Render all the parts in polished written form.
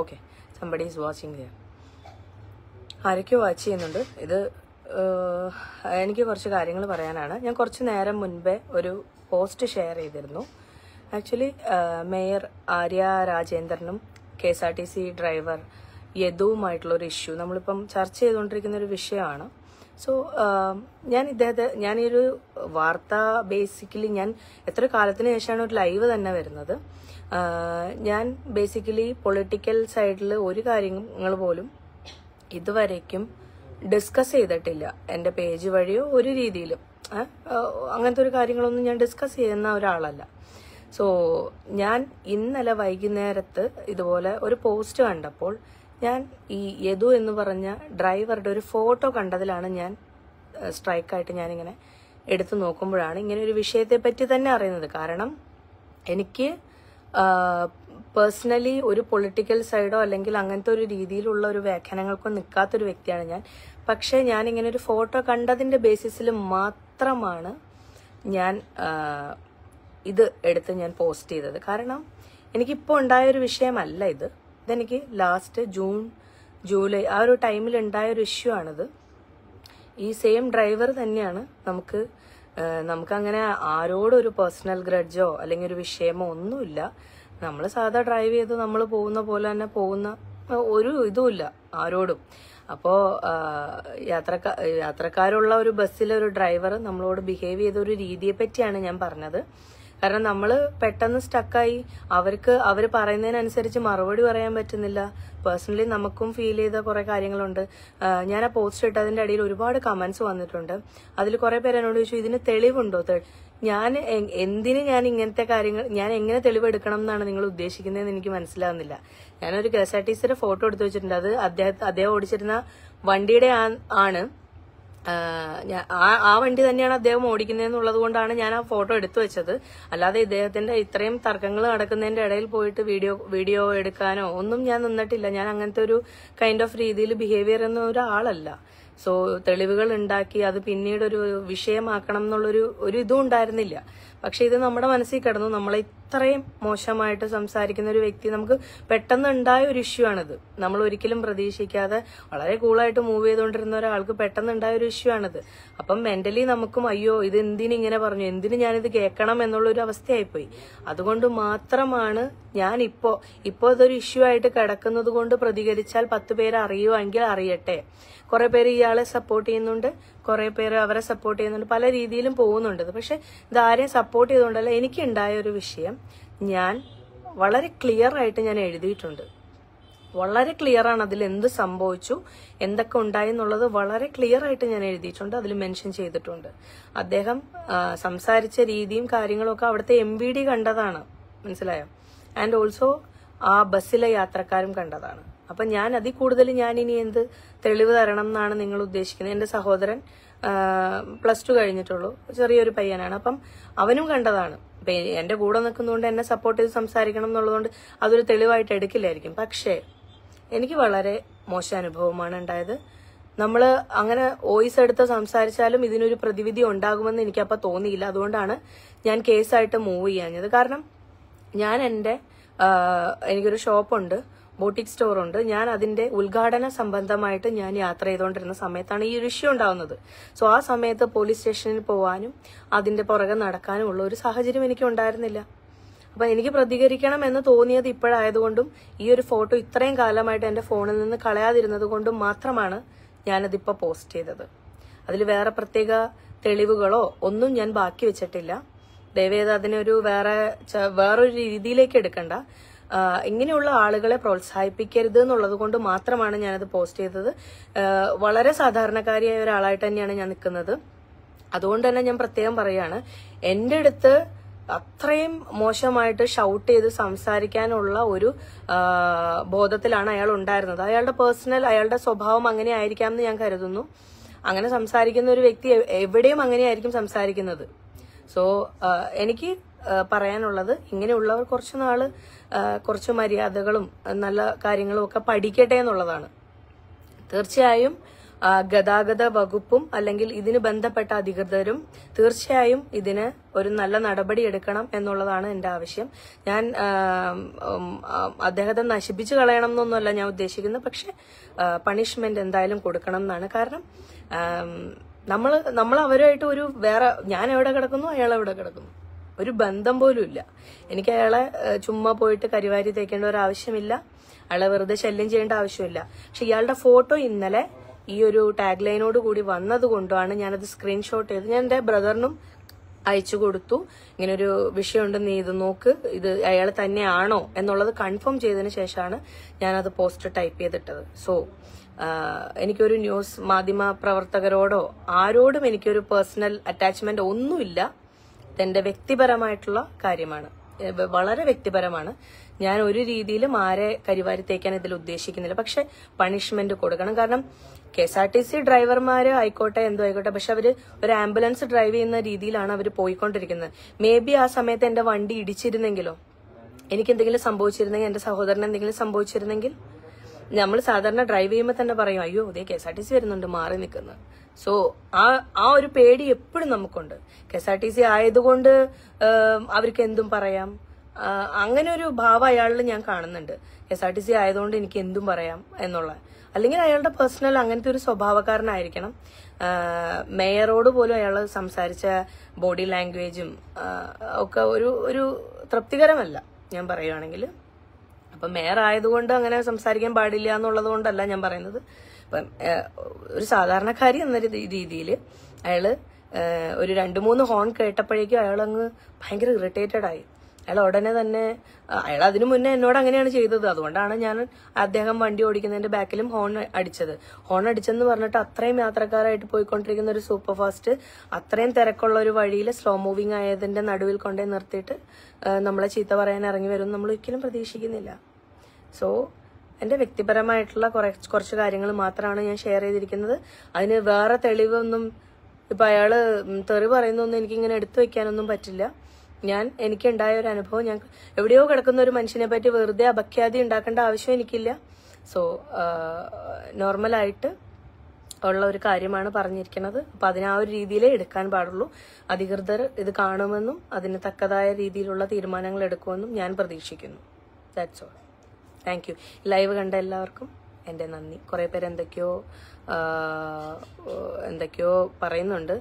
Okay, somebody is watching here. ആരൊക്കെയോ watch ചെയ്യുന്നുണ്ട്. ഇത് എനിക്ക് കുറച്ച് കാര്യങ്ങൾ പറയാനാണ്. ഞാൻ കുറച്ച് നേരം മുൻപേ ഒരു പോസ്റ്റ് ഷെയർ ചെയ്തിരുന്നു. ആക്ച്വലി മേയർ ആര്യ രാജേന്ദ്രനും KSRTC ഡ്രൈവർ യദുവുമായിട്ടുള്ള ഒരു ഇഷ്യൂ നമ്മളിപ്പം ചർച്ച ചെയ്തുകൊണ്ടിരിക്കുന്ന ഒരു വിഷയമാണ്. സോ ഞാൻ ഈ ഒരു വാർത്ത ബേസിക്കലി ഞാൻ എത്ര കാലത്തിന് ശേഷമാണ് ഒരു ലൈവ് തന്നെ വരുന്നത്. ഞാൻ ബേസിക്കലി പൊളിറ്റിക്കൽ സൈഡിൽ ഒരു കാര്യങ്ങൾ പോലും ഇതുവരേക്കും ഡിസ്കസ് ചെയ്തിട്ടില്ല എൻ്റെ പേജ് വഴിയോ ഒരു രീതിയിലും. അങ്ങനത്തെ ഒരു കാര്യങ്ങളൊന്നും ഞാൻ ഡിസ്കസ് ചെയ്യുന്ന ഒരാളല്ല. സോ ഞാൻ ഇന്നലെ വൈകുന്നേരത്ത് ഇതുപോലെ ഒരു പോസ്റ്റ് കണ്ടപ്പോൾ ഞാൻ ഈ യദു എന്ന് പറഞ്ഞ ഡ്രൈവറുടെ ഒരു ഫോട്ടോ കണ്ടതിലാണ് ഞാൻ സ്ട്രൈക്കായിട്ട് ഞാനിങ്ങനെ എടുത്തു നോക്കുമ്പോഴാണ് ഇങ്ങനെ ഒരു വിഷയത്തെ പറ്റി തന്നെ അറിയുന്നത്. കാരണം എനിക്ക് പേഴ്സണലി ഒരു പൊളിറ്റിക്കൽ സൈഡോ അല്ലെങ്കിൽ അങ്ങനത്തെ ഒരു രീതിയിലുള്ള ഒരു വ്യാഖ്യാനങ്ങൾക്കോ നിൽക്കാത്തൊരു വ്യക്തിയാണ് ഞാൻ. പക്ഷേ ഞാനിങ്ങനെ ഒരു ഫോട്ടോ കണ്ടതിൻ്റെ ബേസിസിൽ മാത്രമാണ് ഞാൻ ഇത് എടുത്ത് ഞാൻ പോസ്റ്റ് ചെയ്തത്. കാരണം എനിക്കിപ്പോൾ ഉണ്ടായൊരു വിഷയമല്ല ഇത്. ഇതെനിക്ക് ലാസ്റ്റ് ജൂൺ ജൂലൈ ആ ഒരു ടൈമിൽ ഉണ്ടായ ഒരു ഇഷ്യൂ ആണിത്. ഈ സെയിം ഡ്രൈവർ തന്നെയാണ് നമുക്കങ്ങനെ ആരോടൊരു പേഴ്സണൽ ഗ്രഡ്ജോ അല്ലെങ്കിൽ ഒരു വിഷയമോ ഒന്നുമില്ല. നമ്മൾ സാധാ ഡ്രൈവ് ചെയ്ത് നമ്മൾ പോകുന്ന പോലെ തന്നെ പോകുന്ന ഒരു ഇതുമില്ല ആരോടും. അപ്പോൾ യാത്രക്കാരുള്ള ഒരു ബസ്സിലെ ഒരു ഡ്രൈവർ നമ്മളോട് ബിഹേവ് ചെയ്ത ഒരു രീതിയെ പറ്റിയാണ് ഞാൻ പറഞ്ഞത്. കാരണം നമ്മൾ പെട്ടെന്ന് സ്റ്റക്കായി അവർ പറയുന്നതിനനുസരിച്ച് മറുപടി പറയാൻ പറ്റുന്നില്ല. പേഴ്സണലി നമുക്കും ഫീൽ ചെയ്ത കുറെ കാര്യങ്ങളുണ്ട്. ഞാൻ ആ പോസ്റ്റ് ഇട്ടതിന്റെ അടിയിൽ ഒരുപാട് കമന്റ്സ് വന്നിട്ടുണ്ട്. അതിൽ കുറെ പേര് എന്നോട് ചോദിച്ചു, ഇതിന് തെളിവുണ്ടോ? ഞാൻ ഇങ്ങനത്തെ കാര്യങ്ങൾ ഞാൻ എങ്ങനെ തെളിവെടുക്കണം എന്നാണ് നിങ്ങൾ ഉദ്ദേശിക്കുന്നതെന്ന് എനിക്ക് മനസ്സിലാവുന്നില്ല. ഞാനൊരു KSRTCയുടെ ഫോട്ടോ എടുത്തു വെച്ചിട്ടുണ്ട്. അത് അദ്ദേഹം ഓടിച്ചിരുന്ന വണ്ടിയുടെ ആണ്. ആ വണ്ടി തന്നെയാണ് അദ്ദേഹം ഓടിക്കുന്നതെന്നുള്ളത് കൊണ്ടാണ് ഞാൻ ആ ഫോട്ടോ എടുത്തു വെച്ചത്. അല്ലാതെ ഇദ്ദേഹത്തിന്റെ ഇത്രയും തർക്കങ്ങൾ നടക്കുന്നതിന്റെ ഇടയിൽ പോയിട്ട് വീഡിയോ എടുക്കാനോ ഒന്നും ഞാൻ നിന്നിട്ടില്ല. ഞാൻ അങ്ങനത്തെ ഒരു കൈൻഡ് ഓഫ് രീതിയിൽ ബിഹേവിയർ എന്ന ഒരാളല്ല. സോ തെളിവുകൾ ഉണ്ടാക്കി അത് പിന്നീട് ഒരു വിഷയമാക്കണം എന്നുള്ളൊരു ഇതും ഉണ്ടായിരുന്നില്ല. പക്ഷെ ഇത് നമ്മുടെ മനസ്സിൽ കിടന്നു. നമ്മളെ ഇത്രയും മോശമായിട്ട് സംസാരിക്കുന്ന ഒരു വ്യക്തി, നമുക്ക് പെട്ടെന്ന് ഉണ്ടായ ഒരു ഇഷ്യൂ ആണിത്. നമ്മൾ ഒരിക്കലും പ്രതീക്ഷിക്കാതെ വളരെ കൂളായിട്ട് മൂവ് ചെയ്തുകൊണ്ടിരുന്ന ഒരാൾക്ക് പെട്ടെന്ന് ഉണ്ടായ ഒരു ഇഷ്യൂ ആണിത്. അപ്പം മെന്റലി നമുക്കും അയ്യോ ഇത് എന്തിനിങ്ങനെ പറഞ്ഞു, എന്തിന് ഞാനിത് കേൾക്കണം എന്നുള്ളൊരു അവസ്ഥയായിപ്പോയി. അതുകൊണ്ട് മാത്രമാണ് ഞാൻ ഇപ്പോ ഇതൊരു ഇഷ്യൂ ആയിട്ട് കിടക്കുന്നത് കൊണ്ട് പ്രതികരിച്ചാൽ 10 പേര് അറിയുമെങ്കിൽ അറിയട്ടെ. കുറെ പേര് ഇയാളെ സപ്പോർട്ട് ചെയ്യുന്നുണ്ട്, കുറെ പേര് അവരെ സപ്പോർട്ട് ചെയ്യുന്നുണ്ട്, പല രീതിയിലും പോകുന്നുണ്ട്. പക്ഷെ ഇതാരെയും സപ്പോർട്ട് ചെയ്തുകൊണ്ടല്ല. എനിക്കുണ്ടായ ഒരു വിഷയം ഞാൻ വളരെ ക്ലിയർ ആയിട്ട് ഞാൻ എഴുതിയിട്ടുണ്ട്. വളരെ ക്ലിയർ ആണ് അതിൽ എന്ത് സംഭവിച്ചു, എന്തൊക്കെ ഉണ്ടായി എന്നുള്ളത് വളരെ ക്ലിയർ ആയിട്ട് ഞാൻ എഴുതിയിട്ടുണ്ട്. അതിൽ മെൻഷൻ ചെയ്തിട്ടുണ്ട്. അദ്ദേഹം സംസാരിച്ച രീതിയും കാര്യങ്ങളും ഒക്കെ അവിടുത്തെ MVD കണ്ടതാണ്, മനസ്സിലായോ? ആൻഡ് ഓൾസോ ആ ബസ്സിലെ യാത്രക്കാരും കണ്ടതാണ്. അപ്പൊ ഞാൻ അതിൽ കൂടുതൽ ഞാൻ ഇനി എന്ത് തെളിവ് തരണം എന്നാണ് നിങ്ങൾ ഉദ്ദേശിക്കുന്നത്? എന്റെ സഹോദരൻ +2 കഴിഞ്ഞിട്ടുള്ളൂ, ചെറിയൊരു പയ്യനാണ്. അപ്പം അവനും കണ്ടതാണ്. അപ്പൊ എന്റെ കൂടെ നിൽക്കുന്നതുകൊണ്ട് എന്നെ സപ്പോർട്ട് ചെയ്ത് സംസാരിക്കണം എന്നുള്ളതുകൊണ്ട് അതൊരു തെളിവായിട്ട് എടുക്കില്ലായിരിക്കും. പക്ഷേ എനിക്ക് വളരെ മോശം അനുഭവമാണ് ഉണ്ടായത്. നമ്മൾ അങ്ങനെ വോയിസ് എടുത്ത് സംസാരിച്ചാലും ഇതിനൊരു പ്രതിവിധി ഉണ്ടാകുമെന്ന് എനിക്കപ്പോൾ തോന്നിയില്ല. അതുകൊണ്ടാണ് ഞാൻ കേസായിട്ട് മൂവ് ചെയ്യാഞ്ഞത്. കാരണം ഞാൻ എനിക്കൊരു ഷോപ്പുണ്ട്, ബോട്ടിക് സ്റ്റോറുണ്ട്. ഞാൻ അതിന്റെ ഉദ്ഘാടന സംബന്ധമായിട്ട് ഞാൻ യാത്ര ചെയ്തുകൊണ്ടിരുന്ന സമയത്താണ് ഈ ഒരു ഇഷ്യൂ ഉണ്ടാവുന്നത്. സോ ആ സമയത്ത് പോലീസ് സ്റ്റേഷനിൽ പോവാനും അതിന്റെ പുറകെ നടക്കാനും ഉള്ള ഒരു സാഹചര്യം എനിക്ക് ഉണ്ടായിരുന്നില്ല. അപ്പൊ എനിക്ക് പ്രതികരിക്കണം എന്ന് തോന്നിയത് ഇപ്പോഴായതുകൊണ്ടും ഈ ഒരു ഫോട്ടോ ഇത്രയും കാലമായിട്ട് എന്റെ ഫോണിൽ നിന്ന് കളയാതിരുന്നത് കൊണ്ടും മാത്രമാണ് ഞാനതിപ്പോ പോസ്റ്റ് ചെയ്തത്. അതിൽ വേറെ പ്രത്യേക തെളിവുകളോ ഒന്നും ഞാൻ ബാക്കി വെച്ചിട്ടില്ല. ദയവേത് അതിനൊരു വേറൊരു രീതിയിലേക്ക് എടുക്കണ്ട. ഇങ്ങനെയുള്ള ആളുകളെ പ്രോത്സാഹിപ്പിക്കരുത് എന്നുള്ളത് കൊണ്ട് മാത്രമാണ് ഞാനത് പോസ്റ്റ് ചെയ്തത്. വളരെ സാധാരണക്കാരിയായ ഒരാളായിട്ട് തന്നെയാണ് ഞാൻ നിൽക്കുന്നത്. അതുകൊണ്ട് തന്നെ ഞാൻ പ്രത്യേകം പറയാണ്, എന്റെ അടുത്ത് അത്രയും മോശമായിട്ട് ഷൗട്ട് ചെയ്ത് സംസാരിക്കാനുള്ള ഒരു ബോധത്തിലാണ് അയാൾ ഉണ്ടായിരുന്നത്. അയാളുടെ സ്വഭാവം അങ്ങനെ ആയിരിക്കാം എന്ന് ഞാൻ കരുതുന്നു. അങ്ങനെ സംസാരിക്കുന്ന ഒരു വ്യക്തി എവിടെയും അങ്ങനെയായിരിക്കും സംസാരിക്കുന്നത്. സോ എനിക്ക് പറയാനുള്ളത്, ഇങ്ങനെയുള്ളവർ കുറച്ച് മര്യാദകളും നല്ല കാര്യങ്ങളും ഒക്കെ പഠിക്കട്ടെ എന്നുള്ളതാണ്. തീർച്ചയായും ഗതാഗത വകുപ്പും അല്ലെങ്കിൽ ഇതിന് ബന്ധപ്പെട്ട അധികൃതരും തീർച്ചയായും ഇതിന് ഒരു നല്ല നടപടി എടുക്കണം എന്നുള്ളതാണ് എന്റെ ആവശ്യം. ഞാൻ അദ്ദേഹത്തെ നശിപ്പിച്ചു കളയണം എന്നൊന്നുമല്ല ഞാൻ ഉദ്ദേശിക്കുന്നത്. പക്ഷെ പണിഷ്മെന്റ് എന്തായാലും കൊടുക്കണം എന്നാണ്. കാരണം നമ്മൾ അവരുമായിട്ട് ഒരു വേറെ, ഞാൻ എവിടെ കിടക്കുന്നു അയാൾ എവിടെ കിടക്കുന്നു, ഒരു ബന്ധം പോലും ഇല്ല. എനിക്ക് അയാളെ ചുമ്മാ പോയിട്ട് കരിവാരി തേക്കേണ്ട ഒരു ആവശ്യമില്ല, അയാളെ വെറുതെ ശല്യം ചെയ്യേണ്ട ആവശ്യമില്ല. പക്ഷെ ഇയാളുടെ ഫോട്ടോ ഇന്നലെ ഈ ഒരു ടാഗ് ലൈനോട് കൂടി വന്നതുകൊണ്ടാണ് ഞാനത് സ്ക്രീൻഷോട്ട് ചെയ്ത് ഞാൻ എന്റെ ബ്രദറിനും അയച്ചു കൊടുത്തു. ഇങ്ങനൊരു വിഷയമുണ്ട്, നീ ഇത് നോക്ക്, ഇത് അയാൾ തന്നെയാണോ എന്നുള്ളത് കൺഫേം ചെയ്തതിന് ശേഷമാണ് ഞാനത് പോസ്റ്റ് ടൈപ്പ് ചെയ്തിട്ടത്. സോ എനിക്കൊരു ന്യൂസ് മാധ്യമ പ്രവർത്തകരോടോ ആരോടും എനിക്കൊരു പേഴ്സണൽ അറ്റാച്ച്മെന്റ് ഒന്നുമില്ല. ഇതെന്റെ വ്യക്തിപരമായിട്ടുള്ള കാര്യമാണ്, വളരെ വ്യക്തിപരമാണ്. ഞാൻ ഒരു രീതിയിലും ആരെ കരിവാരി തേക്കാൻ ഇതിൽ ഉദ്ദേശിക്കുന്നില്ല. പക്ഷെ പണിഷ്മെന്റ് കൊടുക്കണം. കാരണം KSRTC ഡ്രൈവർമാര് ആയിക്കോട്ടെ എന്തോ ആയിക്കോട്ടെ, പക്ഷെ അവര് ഒരു ആംബുലൻസ് ഡ്രൈവ് ചെയ്യുന്ന രീതിയിലാണ് അവർ പോയിക്കൊണ്ടിരിക്കുന്നത്. മേ ബി ആ സമയത്ത് എന്റെ വണ്ടി ഇടിച്ചിരുന്നെങ്കിലോ, എനിക്ക് എന്തെങ്കിലും സംഭവിച്ചിരുന്നെങ്കിൽ, എന്റെ സഹോദരൻ എന്തെങ്കിലും സംഭവിച്ചിരുന്നെങ്കിൽ, നമ്മൾ സാധാരണ ഡ്രൈവ് ചെയ്യുമ്പോൾ തന്നെ പറയും, അയ്യോ അതേ KSRTC വരുന്നുണ്ട്, മാറി നിൽക്കുന്നത്. സോ ആ ഒരു പേടി എപ്പോഴും നമുക്കുണ്ട്. KSRTC ആയതുകൊണ്ട് അവർക്ക് എന്തും പറയാം, അങ്ങനെ ഒരു ഭാവം അയാളിൽ ഞാൻ കാണുന്നുണ്ട്. KSRTC ആയതുകൊണ്ട് എനിക്ക് എന്തും പറയാം എന്നുള്ള, അല്ലെങ്കിൽ അയാളുടെ പേഴ്സണൽ അങ്ങനത്തെ ഒരു സ്വഭാവക്കാരനായിരിക്കണം. മേയറോട് പോലും അയാൾ സംസാരിച്ച ബോഡി ലാംഗ്വേജും ഒക്കെ ഒരു തൃപ്തികരമല്ല ഞാൻ പറയുകയാണെങ്കിൽ. അപ്പൊ മേയർ ആയതുകൊണ്ട് അങ്ങനെ സംസാരിക്കാൻ പാടില്ല എന്നുള്ളത് കൊണ്ടല്ല ഞാൻ പറയുന്നത്. ഇപ്പം ഒരു സാധാരണക്കാരി എന്ന രീതിയിൽ അയാള് ഒരു 2-3 ഹോൺ കേട്ടപ്പോഴേക്കും അയാളങ്ങ് ഭയങ്കര ഇറിറ്റേറ്റഡ് ആയി. അയാൾ ഉടനെ തന്നെ, അയാൾ അതിനു മുന്നേ എന്നോട് അങ്ങനെയാണ് ചെയ്തത്. അതുകൊണ്ടാണ് ഞാൻ അദ്ദേഹം വണ്ടി ഓടിക്കുന്നതിന്റെ ബാക്കിലും ഹോൺ അടിച്ചത്. ഹോൺ അടിച്ചെന്ന് പറഞ്ഞിട്ട് അത്രയും യാത്രക്കാരായിട്ട് പോയിക്കൊണ്ടിരിക്കുന്ന ഒരു സൂപ്പർ ഫാസ്റ്റ്, അത്രയും തിരക്കുള്ള ഒരു വഴിയിൽ സ്ലോ മൂവിങ് ആയതിന്റെ നടുവിൽ കൊണ്ടേ നിർത്തിയിട്ട് നമ്മളെ ചീത്ത പറയാൻ ഇറങ്ങി വരും നമ്മൾ ഒരിക്കലും പ്രതീക്ഷിക്കുന്നില്ല. സോ എന്റെ വ്യക്തിപരമായിട്ടുള്ള കുറച്ച് കാര്യങ്ങൾ മാത്രമാണ് ഞാൻ ഷെയർ ചെയ്തിരിക്കുന്നത്. അതിന് വേറെ തെളിവൊന്നും, ഇപ്പൊ അയാള് തെറി പറയുന്നൊന്നും എനിക്കിങ്ങനെ എടുത്തു വെക്കാനൊന്നും പറ്റില്ല. എനിക്കുണ്ടായ ഒരു അനുഭവം, ഞാൻ എവിടെയോ കിടക്കുന്ന ഒരു മനുഷ്യനെ പറ്റി വെറുതെ അപഖ്യാതി ഉണ്ടാക്കേണ്ട ആവശ്യം എനിക്കില്ല. സോ നോർമലായിട്ട് ഉള്ള ഒരു കാര്യമാണ് പറഞ്ഞിരിക്കുന്നത്. അപ്പൊ അതിന് ആ ഒരു രീതിയിലേ എടുക്കാൻ പാടുള്ളൂ. അധികൃതർ ഇത് കാണുമെന്നും അതിന് തക്കതായ രീതിയിലുള്ള തീരുമാനങ്ങൾ എടുക്കുമെന്നും ഞാൻ പ്രതീക്ഷിക്കുന്നു. That's all. Thank you. Live കണ്ട എല്ലാവർക്കും എന്റെ നന്ദി. കുറെ പേര് എന്തൊക്കെയോ പറയുന്നുണ്ട്.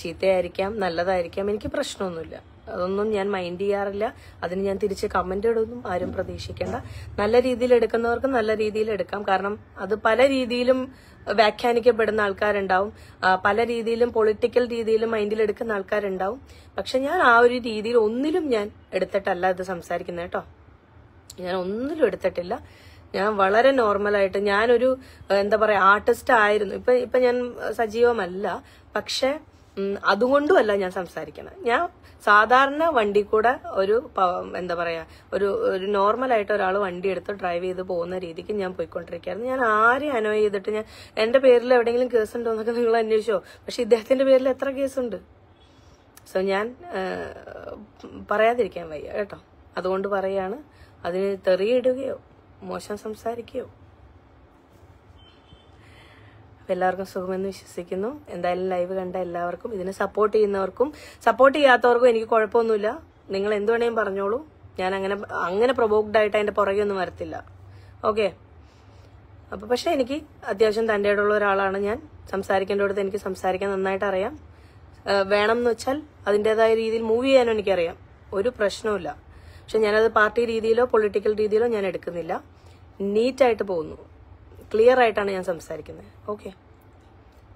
ചീത്തയായിരിക്കാം, നല്ലതായിരിക്കാം, എനിക്ക് പ്രശ്നമൊന്നുമില്ല. അതൊന്നും ഞാൻ മൈൻഡ് ചെയ്യാറില്ല. അതിന് ഞാൻ തിരിച്ച് കമന്റ് ഇടുന്നും ആരും പ്രതീക്ഷിക്കേണ്ട. നല്ല രീതിയിൽ എടുക്കുന്നവർക്ക് നല്ല രീതിയിൽ എടുക്കാം. കാരണം അത് പല രീതിയിലും വ്യാഖ്യാനിക്കപ്പെടുന്ന ആൾക്കാരുണ്ടാവും, പല രീതിയിലും പൊളിറ്റിക്കൽ രീതിയിലും മൈൻഡിൽ എടുക്കുന്ന ആൾക്കാരുണ്ടാവും. പക്ഷെ ഞാൻ ആ ഒരു രീതിയിൽ ഒന്നിലും ഞാൻ എടുത്തിട്ടല്ല ഇത് സംസാരിക്കുന്നത് കേട്ടോ. ഞാൻ ഒന്നിലും എടുത്തിട്ടില്ല. ഞാൻ വളരെ നോർമലായിട്ട്, ഞാനൊരു എന്താ പറയാ ആർട്ടിസ്റ്റ് ആയിരുന്നു. ഇപ്പൊ ഞാൻ സജീവമല്ല, പക്ഷെ അതുകൊണ്ടുമല്ല ഞാൻ സംസാരിക്കണം. ഞാൻ സാധാരണ വണ്ടി കൂടെ ഒരു എന്താ പറയാ ഒരു നോർമലായിട്ട് ഒരാൾ വണ്ടി എടുത്ത് ഡ്രൈവ് ചെയ്ത് പോകുന്ന രീതിക്ക് ഞാൻ പോയിക്കൊണ്ടിരിക്കുകയായിരുന്നു. ഞാൻ ആരെയും അനോയ് ചെയ്തിട്ട് എന്റെ പേരിൽ എവിടെയെങ്കിലും കേസ് ഉണ്ടോ എന്നൊക്കെ നിങ്ങൾ അന്വേഷിച്ചോ. പക്ഷെ ഇദ്ദേഹത്തിന്റെ പേരിൽ എത്ര കേസുണ്ട്? സോ ഞാൻ പറയാതിരിക്കാൻ വയ്യ കേട്ടോ. അതുകൊണ്ട് പറയാണ്, അതിന് തെറിയിടുകയോ മോശം സംസാരിക്കുകയോ. എല്ലാവർക്കും സുഖമെന്ന് വിശ്വസിക്കുന്നു. എന്തായാലും ലൈവ് കണ്ട എല്ലാവർക്കും, ഇതിനെ സപ്പോർട്ട് ചെയ്യുന്നവർക്കും സപ്പോർട്ട് ചെയ്യാത്തവർക്കും എനിക്ക് കുഴപ്പമൊന്നുമില്ല. നിങ്ങൾ എന്ത് വേണേലും പറഞ്ഞോളൂ. ഞാൻ അങ്ങനെ പ്രൊവോക്ഡ് ആയിട്ട് അതിന്റെ പുറകെ ഒന്നും വരത്തില്ല. ഓക്കെ. അപ്പൊ പക്ഷെ എനിക്ക് അത്യാവശ്യം തന്റെ ഇടമുള്ള ഒരാളാണ് ഞാൻ. സംസാരിക്കേണ്ടടുത്ത് എനിക്ക് സംസാരിക്കാൻ നന്നായിട്ട് അറിയാം. വേണം എന്ന് വെച്ചാൽ അതിൻ്റെതായ രീതിയിൽ മൂവ് ചെയ്യാനും എനിക്കറിയാം. ഒരു പ്രശ്നവുമില്ല. പക്ഷെ ഞാനത് പാർട്ടി രീതിയിലോ പൊളിറ്റിക്കൽ രീതിയിലോ ഞാൻ എടുക്കുന്നില്ല. നീറ്റായിട്ട് പോകുന്നു. ക്ലിയർ ആയിട്ടാണ് ഞാൻ സംസാരിക്കുന്നത്. Okay.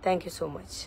Thank you so much.